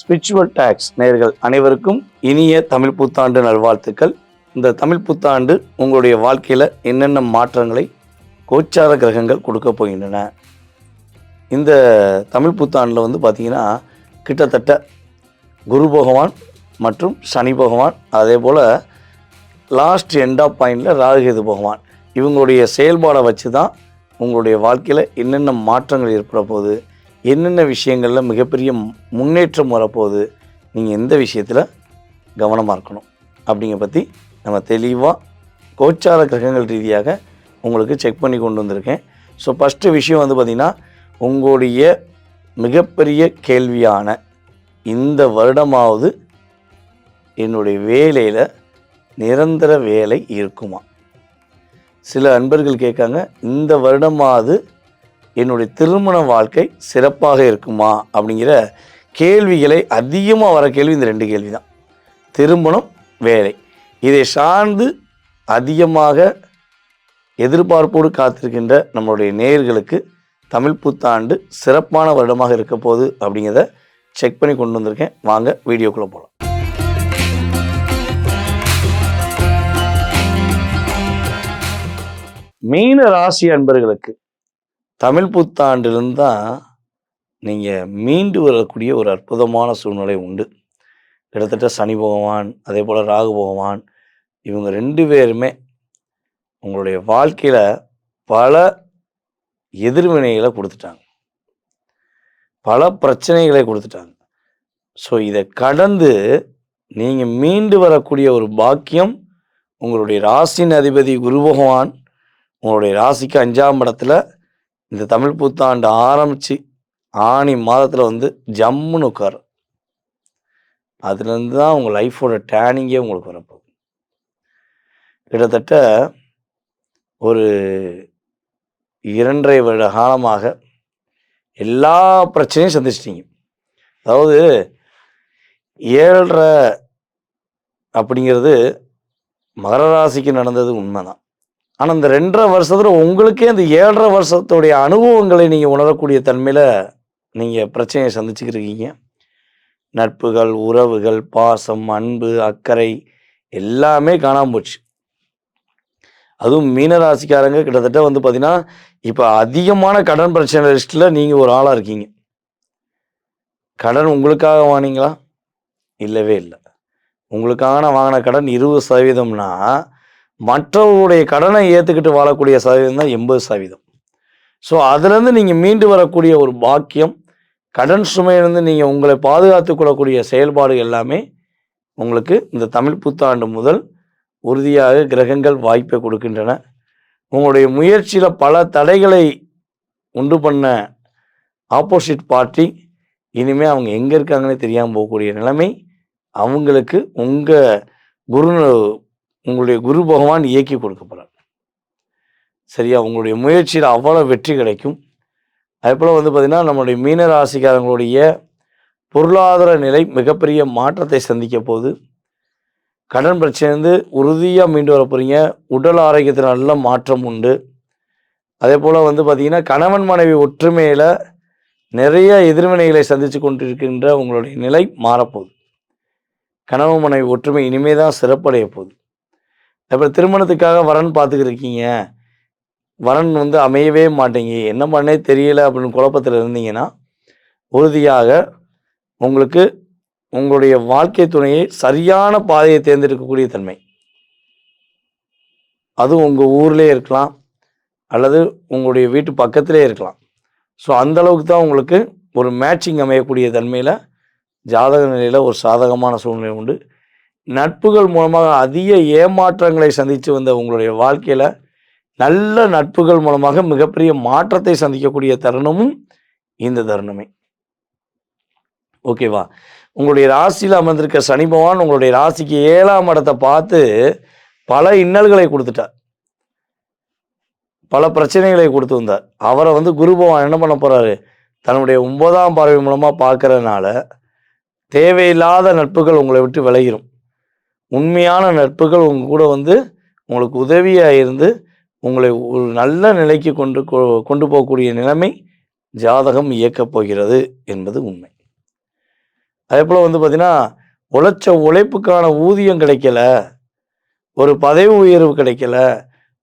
Spiritual tax நேயர்கள் அனைவருக்கும் இனிய தமிழ் புத்தாண்டு நல்வாழ்த்துக்கள். இந்த தமிழ் புத்தாண்டு உங்களுடைய வாழ்க்கையில் என்னென்ன மாற்றங்களை கோச்சார கிரகங்கள் கொடுக்க போகின்றன. இந்த தமிழ் புத்தாண்டில் பார்த்தீங்கன்னா கிட்டத்தட்ட குரு பகவான் மற்றும் சனி பகவான், அதே போல் லாஸ்ட் எண்ட் ஆஃப் பாயிண்டில் ராகுகேது பகவான், இவங்களுடைய செயல்பாடை வச்சு தான் உங்களுடைய வாழ்க்கையில் என்னென்ன மாற்றங்கள் ஏற்பட போகுது, என்னென்ன விஷயங்களில் மிகப்பெரிய முன்னேற்றம் வரப்போகுது, நீங்கள் எந்த விஷயத்தில் கவனமாக இருக்கணும் அப்படிங்கிற பற்றி நம்ம தெளிவாக கோச்சார கிரகங்கள் ரீதியாக உங்களுக்கு செக் பண்ணி கொண்டு வந்திருக்கேன். ஸோ ஃபஸ்ட்டு விஷயம் பார்த்திங்கன்னா, உங்களுடைய மிகப்பெரிய கேள்வியான இந்த வருடமாவது என்னுடைய வேலையில் நிரந்தர வேலை இருக்குமா? சில அன்பர்கள் கேட்காங்க, இந்த வருடமாவது என்னுடைய திருமண வாழ்க்கை சிறப்பாக இருக்குமா அப்படிங்கிற கேள்விகளை அதிகமாக வர கேள்வி இந்த 2 கேள்வி தான். திருமணம், வேலை, இதை சார்ந்து அதிகமாக எதிர்பார்ப்போடு காத்திருக்கின்ற நம்மளுடைய நேயர்களுக்கு தமிழ் புத்தாண்டு சிறப்பான வருடமாக இருக்க போகுது அப்படிங்கிறத செக் பண்ணி கொண்டு வந்திருக்கேன். வாங்க வீடியோக்குள்ளே போகலாம். மீன ராசி அன்பர்களுக்கு தமிழ் புத்தாண்டிலிருந்து தான் நீங்கள் மீண்டு வரக்கூடிய ஒரு அற்புதமான சூழ்நிலை உண்டு. கிட்டத்தட்ட சனி பகவான், அதே போல் ராகு பகவான், இவங்க 2 பேருமே உங்களுடைய வாழ்க்கையில் பல எதிர்வினைகளை கொடுத்துட்டாங்க, பல பிரச்சனைகளை கொடுத்துட்டாங்க. ஸோ இதை கடந்து நீங்கள் மீண்டு வரக்கூடிய ஒரு பாக்கியம் உங்களுடைய ராசியின் அதிபதி குரு பகவான் உங்களுடைய ராசிக்கு 5ஆம் இடத்துல இந்த தமிழ் புத்தாண்டு ஆரம்பித்து ஆனி மாதத்தில் ஜம்முன்னு உட்கார். அதுலேருந்து தான் உங்கள் லைஃபோட டேர்னிங்கே உங்களுக்கு வரப்போகுது. கிட்டத்தட்ட ஒரு 2.5 வருட காலமாக எல்லா பிரச்சனையும் சந்திச்சிட்டிங்க. அதாவது 7.5 அப்படிங்கிறது மகர ராசிக்கு நடந்தது உண்மைதான். ஆனால் இந்த 2.5 வருஷத்தில் உங்களுக்கே அந்த 7.5 வருஷத்துடைய அனுபவங்களை நீங்கள் உணரக்கூடிய தன்மையில் நீங்கள் பிரச்சனையை சந்திச்சுக்கிருக்கீங்க. நட்புகள், உறவுகள், பாசம், அன்பு, அக்கறை எல்லாமே காணாமல் போச்சு. அதுவும் மீனராசிக்காரங்க கிட்டத்தட்ட பார்த்தீங்கன்னா இப்போ அதிகமான கடன் பிரச்சனை லிஸ்ட்டில் நீங்கள் ஒரு ஆளாக இருக்கீங்க. கடன் உங்களுக்காக வாங்கினீங்களா? இல்லவே இல்லை. உங்களுக்கான வாங்கின கடன் 20%. மற்றவர்களுடைய கடனை ஏற்றுக்கிட்டு வாழக்கூடிய சதவீதம் தான் 80%. ஸோ அதுலேருந்து நீங்கள் மீண்டு வரக்கூடிய ஒரு பாக்கியம், கடன் சுமையிலிருந்து நீங்கள் உங்களை பாதுகாத்து கொள்ளக்கூடிய செயல்பாடு எல்லாமே உங்களுக்கு இந்த தமிழ் புத்தாண்டு முதல் உறுதியாக கிரகங்கள் வாய்ப்பை கொடுக்கின்றன. உங்களுடைய முயற்சியில் பல தடைகளை உண்டு பண்ண ஆப்போசிட் பார்ட்டி இனிமேல் அவங்க எங்கே இருக்காங்கன்னே தெரியாமல் போகக்கூடிய நிலைமை அவங்களுக்கு உங்களுடைய குரு பகவான் இயக்கி கொடுக்க போகிறார். சரியா? உங்களுடைய முயற்சியில் அவ்வளோ வெற்றி கிடைக்கும். அதே போல் பார்த்திங்கன்னா நம்மளுடைய மீன ராசிக்காரங்களுடைய பொருளாதார நிலை மிகப்பெரிய மாற்றத்தை சந்திக்க போகுது. கடன் பிரச்சனை உறுதியாக மீண்டு வர போகிறீங்க. உடல் ஆரோக்கியத்தில் நல்ல மாற்றம் உண்டு. அதே போல் பார்த்திங்கன்னா கணவன் மனைவி ஒற்றுமையில் நிறைய எதிர்வினைகளை சந்தித்து கொண்டிருக்கின்ற உங்களுடைய நிலை மாறப்போகுது. கணவன் மனைவி ஒற்றுமை இனிமே தான் சிறப்படைய போகுது. அப்புறம் திருமணத்துக்காக வரன் பார்த்துக்கிருக்கீங்க, வரன் அமையவே மாட்டேங்கி, என்ன பண்ணே தெரியல அப்படின்னு குழப்பத்தில் இருந்தீங்கன்னா, உறுதியாக உங்களுக்கு உங்களுடைய வாழ்க்கை துணையை சரியான பாதையை தேர்ந்தெடுக்கக்கூடிய தன்மை, அதுவும் உங்கள் ஊர்லேயே இருக்கலாம் அல்லது உங்களுடைய வீட்டு பக்கத்திலே இருக்கலாம். ஸோ அந்தளவுக்கு தான் உங்களுக்கு ஒரு மேட்சிங் அமையக்கூடிய தன்மையில் ஜாதக நிலையில் ஒரு சாதகமான சூழ்நிலை உண்டு. நட்புகள் மூலமாக அதிக ஏமாற்றங்களை சந்தித்து வந்த உங்களுடைய வாழ்க்கையில் நல்ல நட்புகள் மூலமாக மிகப்பெரிய மாற்றத்தை சந்திக்கக்கூடிய தருணமும் இந்த தருணமே. ஓகேவா? உங்களுடைய ராசியில் அமர்ந்திருக்க சனி பகவான் உங்களுடைய ராசிக்கு 7ஆம் இடத்தை பார்த்து பல இன்னல்களை கொடுத்துட்டார், பல பிரச்சனைகளை கொடுத்து வந்தார். அவரை குரு பகவான் என்ன பண்ண போகிறாரு? தன்னுடைய 9ஆம் பார்வை மூலமாக பார்க்கறதுனால தேவையில்லாத நட்புகள் உங்களை விட்டு விலகிடும். உண்மையான நட்புகள் உங்க கூட உங்களுக்கு உதவியாக இருந்து உங்களை ஒரு நல்ல நிலைக்கு கொண்டு போகக்கூடிய நிலைமை ஜாதகம் இயக்கப் போகிறது என்பது உண்மை. அதே போல் வந்து பார்த்தீங்கன்னா உழைச்ச உழைப்புக்கான ஊதியம் கிடைக்கல, ஒரு பதவி உயர்வு கிடைக்கல,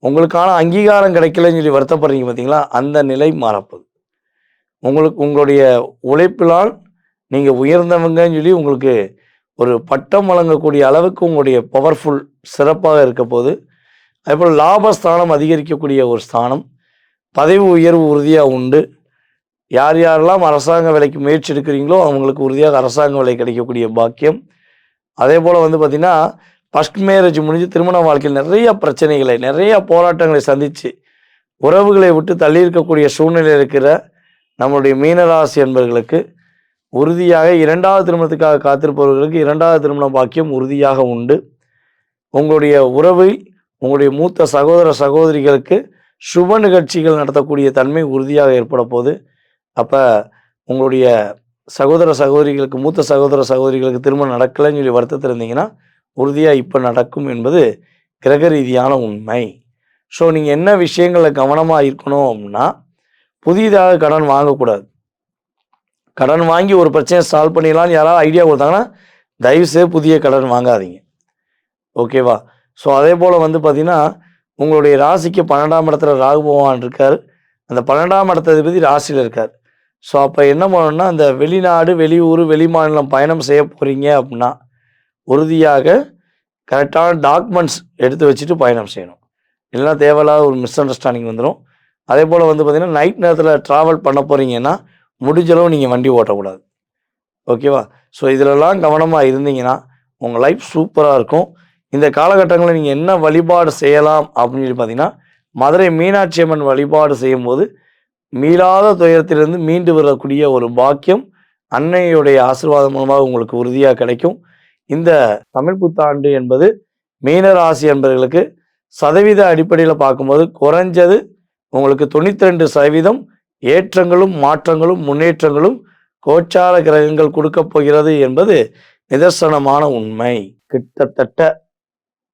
உங்களுக்கான அங்கீகாரம் கிடைக்கலன்னு சொல்லி வருத்தப்படுறீங்க பார்த்தீங்களா, அந்த நிலை மாறப்போகுது. உங்களுக்கு உங்களுடைய உழைப்பினால் நீங்கள் உயர்ந்தவங்கன்னு சொல்லி உங்களுக்கு ஒரு பட்டம் வழங்கக்கூடிய அளவுக்கு உங்களுடைய பவர்ஃபுல் சிறப்பாக இருக்க போது. அதேபோல் லாபஸ்தானம் அதிகரிக்கக்கூடிய ஒரு ஸ்தானம், பதவி உயர்வு உறுதியாக உண்டு. யார் யாரெல்லாம் அரசாங்க வேலைக்கு முயற்சி எடுக்கிறீங்களோ அவங்களுக்கு உறுதியாக அரசாங்க வேலை கிடைக்கக்கூடிய பாக்கியம். அதே போல் வந்து பார்த்திங்கன்னா ஃபஸ்ட் மேரேஜ் முடிஞ்சு திருமண வாழ்க்கையில் நிறைய பிரச்சனைகளை, நிறைய போராட்டங்களை சந்தித்து உறவுகளை விட்டு தள்ளி இருக்கக்கூடிய சூழ்நிலை இருக்கிற நம்மளுடைய மீனராசி என்பவர்களுக்கு உறுதியாக 2வது திருமணத்துக்காக காத்திருப்பவர்களுக்கு 2வது திருமண பாக்கியம் உறுதியாக உண்டு. உங்களுடைய உறவில் உங்களுடைய மூத்த சகோதர சகோதரிகளுக்கு சுப நிகழ்ச்சிகள் நடத்தக்கூடிய தன்மை உறுதியாக ஏற்பட போகுது. அப்போ உங்களுடைய சகோதர சகோதரிகளுக்கு, மூத்த சகோதர சகோதரிகளுக்கு திருமணம் நடக்கலைன்னு சொல்லி வருத்தத்தில் இருந்தீங்கன்னா உறுதியாக இப்போ நடக்கும் என்பது கிரக ரீதியான உண்மை. ஸோ நீங்கள் என்ன விஷயங்களில் கவனமாக இருக்கணும் அப்படின்னா, புதிதாக கடன் வாங்கக்கூடாது. கடன் வாங்கி ஒரு பிரச்சனையை சால்வ் பண்ணிடலான்னு யாராவது ஐடியா கொடுத்தாங்கன்னா தயவுசெய்து புதிய கடன் வாங்காதீங்க. ஓகேவா? ஸோ அதே போல் வந்து பார்த்திங்கன்னா உங்களுடைய ராசிக்கு 12ஆம் இடத்துல ராகு பகவான் இருக்கார். அந்த 12ஆம் இடத்ததிபதி ராசியில் இருக்கார். ஸோ அப்போ என்ன பண்ணணும்னா, அந்த வெளிநாடு, வெளியூர், வெளிமாநிலம் பயணம் செய்ய போகிறீங்க அப்படின்னா உறுதியாக கரெக்டான டாக்குமெண்ட்ஸ் எடுத்து வச்சுட்டு பயணம் செய்யணும். இல்லைன்னா தேவையில்லாத ஒரு மிஸ் அண்டர்ஸ்டாண்டிங் வந்துடும். அதே போல் வந்து பார்த்திங்கன்னா நைட் நேரத்தில் ட்ராவல் பண்ண போகிறீங்கன்னா முடிஞ்சளவு நீங்கள் வண்டி ஓட்டக்கூடாது. ஓகேவா? ஸோ இதிலெல்லாம் கவனமாக இருந்தீங்கன்னா உங்கள் லைஃப் சூப்பராக இருக்கும். இந்த காலகட்டங்களில் நீங்கள் என்ன வழிபாடு செய்யலாம் அப்படின்னு சொல்லி பார்த்தீங்கன்னா, மதுரை மீனாட்சி அம்மன் வழிபாடு செய்யும்போது மீளாத துயரத்திலிருந்து மீண்டு வரக்கூடிய ஒரு பாக்கியம் அன்னையுடைய ஆசீர்வாதம் மூலமாக உங்களுக்கு உறுதியாக கிடைக்கும். இந்த தமிழ் புத்தாண்டு என்பது மீனராசி என்பவர்களுக்கு சதவீத அடிப்படையில் பார்க்கும்போது குறைஞ்சது உங்களுக்கு 92% ஏற்றங்களும் மாற்றங்களும் முன்னேற்றங்களும் கோச்சார கிரகங்கள் கொடுக்க போகிறது என்பது நிதர்சனமான உண்மை. கிட்டத்தட்ட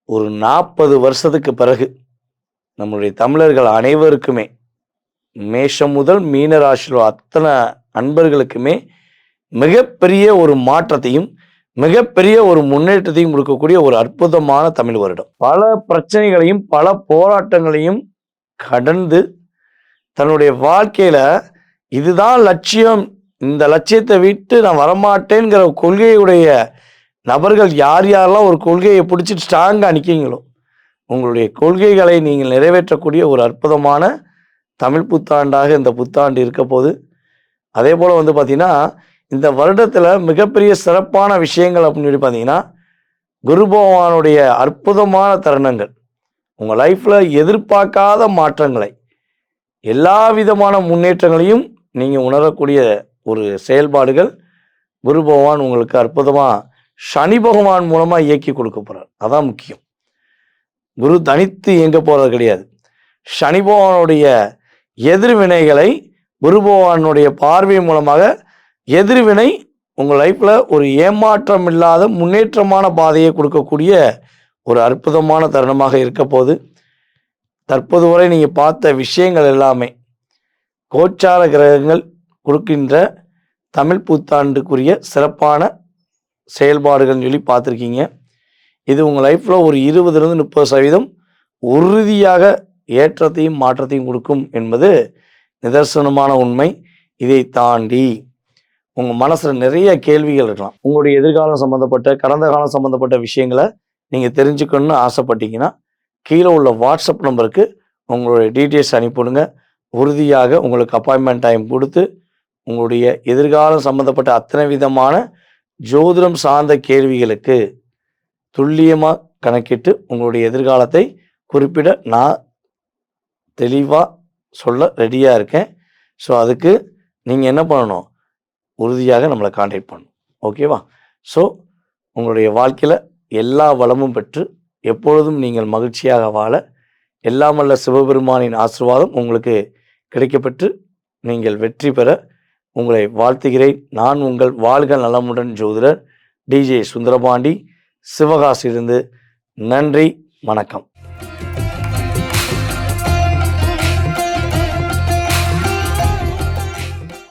ஒரு 40 வருஷத்துக்கு பிறகு நம்முடைய தமிழர்கள் அனைவருக்குமே, மேஷம் முதல் மீனராசியில் அத்தனை அன்பர்களுக்குமே மிகப்பெரிய ஒரு மாற்றத்தையும் மிகப்பெரிய ஒரு முன்னேற்றத்தையும் கொடுக்கக்கூடிய ஒரு அற்புதமான தமிழ் வருடம். பல பிரச்சனைகளையும் பல போராட்டங்களையும் கடந்து தன்னுடைய வாழ்க்கையில இதுதான் லட்சியம், இந்த லட்சியத்தை விட்டு நான் வரமாட்டேங்கிற கொள்கையுடைய நபர்கள் யார் யாரெல்லாம் ஒரு கொள்கையை பிடிச்சிட்டு ஸ்ட்ராங்காக நிற்கீங்களோ உங்களுடைய கொள்கைகளை நீங்கள் நிறைவேற்றக்கூடிய ஒரு அற்புதமான தமிழ் புத்தாண்டாக இந்த புத்தாண்டு இருக்க போது. அதே போல் வந்து பார்த்திங்கன்னா இந்த வருடத்தில் மிகப்பெரிய சிறப்பான விஷயங்கள் அப்படின்னு சொல்லி பார்த்தீங்கன்னா, குரு பகவானுடைய அற்புதமான தருணங்கள், உங்கள் லைஃப்பில் எதிர்பார்க்காத மாற்றங்களை, எல்லா விதமான முன்னேற்றங்களையும் நீங்கள் உணரக்கூடிய ஒரு செயல்பாடுகள் குரு பகவான் உங்களுக்கு அற்புதமாக சனி பகவான் மூலமாக இயக்கி கொடுக்க போகிறார். அதான் முக்கியம். குரு தனித்து இயங்க போகிறது கிடையாது. சனி பகவானுடைய எதிர்வினைகளை குரு பகவானுடைய பார்வை மூலமாக எதிர்வினை உங்கள் லைஃப்பில் ஒரு ஏமாற்றம் இல்லாத முன்னேற்றமான பாதையை கொடுக்கக்கூடிய ஒரு அற்புதமான தருணமாக இருக்க போது. தற்போது வரை நீங்கள் பார்த்த விஷயங்கள் எல்லாமே கோச்சார கிரகங்கள் கொடுக்கின்ற தமிழ் புத்தாண்டுக்குரிய சிறப்பான செயல்பாடுகள்னு சொல்லி பார்த்துருக்கீங்க. இது உங்கள் லைஃப்பில் ஒரு 20-30% உறுதியாக ஏற்றத்தையும் மாற்றத்தையும் கொடுக்கும் என்பது நிதர்சனமான உண்மை. இதை தாண்டி உங்கள் மனசில் நிறைய கேள்விகள் இருக்கலாம். உங்களுடைய எதிர்காலம் சம்மந்தப்பட்ட, கடந்த காலம் சம்மந்தப்பட்ட விஷயங்களை நீங்கள் தெரிஞ்சுக்கணும்னு ஆசைப்பட்டீங்கன்னா கீழே உள்ள வாட்ஸ்அப் நம்பருக்கு உங்களுடைய டீட்டெயில்ஸ் அனுப்பிவிடுங்க. உறுதியாக உங்களுக்கு அப்பாயின்மெண்ட் டைம் கொடுத்து உங்களுடைய எதிர்காலம் சம்மந்தப்பட்ட அத்தனை விதமான ஜோதிடம் சார்ந்த கேள்விகளுக்கு துல்லியமாக கணக்கிட்டு உங்களுடைய எதிர்காலத்தை குறிப்பிட நான் தெளிவாக சொல்ல ரெடியாக இருக்கேன். ஸோ அதுக்கு நீங்கள் என்ன பண்ணணும், உறுதியாக நம்மளை கான்டாக்ட் பண்ணணும். ஓகேவா? ஸோ உங்களுடைய வாழ்க்கையில் எல்லா வளமும் பெற்று எப்பொழுதும் நீங்கள் மகிழ்ச்சியாக வாழ எல்லாம் வல்ல சிவபெருமானின் ஆசீர்வாதம் உங்களுக்கு கிடைக்கப்பெற்று நீங்கள் வெற்றி பெற உங்களை வாழ்த்துகிறேன். நான் உங்கள் வாழ்க நலமுடன் ஜோதிடர் டிஜே சுந்தரபாண்டி, சிவகாசியிலிருந்து. நன்றி, வணக்கம்.